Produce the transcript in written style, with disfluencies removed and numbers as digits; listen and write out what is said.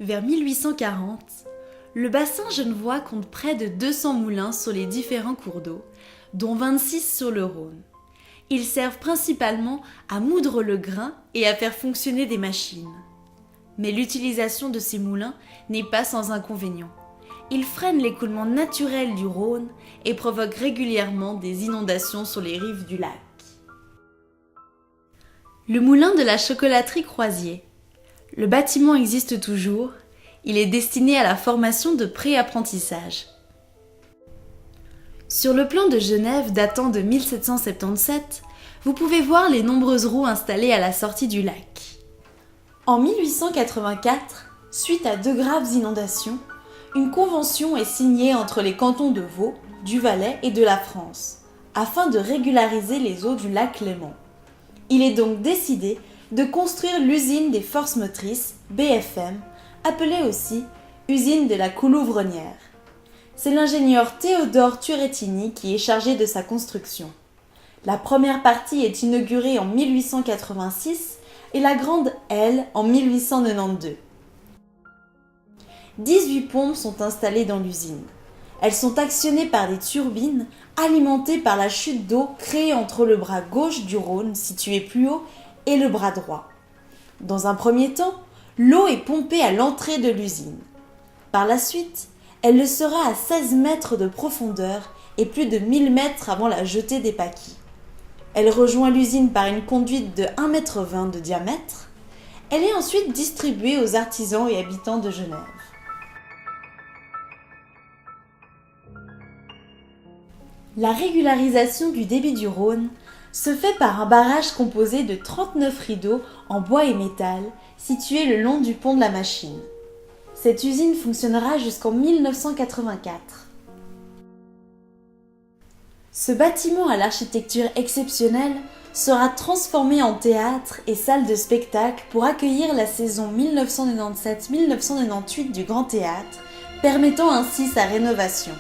Vers 1840, le bassin genevois compte près de 200 moulins sur les différents cours d'eau, dont 26 sur le Rhône. Ils servent principalement à moudre le grain et à faire fonctionner des machines. Mais l'utilisation de ces moulins n'est pas sans inconvénients. Ils freinent l'écoulement naturel du Rhône et provoquent régulièrement des inondations sur les rives du lac. Le moulin de la chocolaterie Croisier. Le bâtiment existe toujours. Il est destiné à la formation de pré-apprentissage. Sur le plan de Genève datant de 1777, vous pouvez voir les nombreuses roues installées à la sortie du lac. En 1884, suite à 2 graves inondations, une convention est signée entre les cantons de Vaud, du Valais et de la France, afin de régulariser les eaux du lac Léman. Il est donc décidé de construire l'usine des forces motrices, BFM, appelée aussi usine de la Coulouvronnière. C'est l'ingénieur Théodore Turrettini qui est chargé de sa construction. La première partie est inaugurée en 1886 et la grande aile en 1892. 18 pompes sont installées dans l'usine. Elles sont actionnées par des turbines alimentées par la chute d'eau créée entre le bras gauche du Rhône, situé plus haut, et le bras droit. Dans un premier temps, l'eau est pompée à l'entrée de l'usine. Par la suite, elle le sera à 16 mètres de profondeur et plus de 1000 mètres avant la jetée des Paquis. Elle rejoint l'usine par une conduite de 1,20 m de diamètre. Elle est ensuite distribuée aux artisans et habitants de Genève. La régularisation du débit du Rhône se fait par un barrage composé de 39 rideaux en bois et métal situés le long du pont de la Machine. Cette usine fonctionnera jusqu'en 1984. Ce bâtiment à l'architecture exceptionnelle sera transformé en théâtre et salle de spectacle pour accueillir la saison 1997-1998 du Grand Théâtre, permettant ainsi sa rénovation.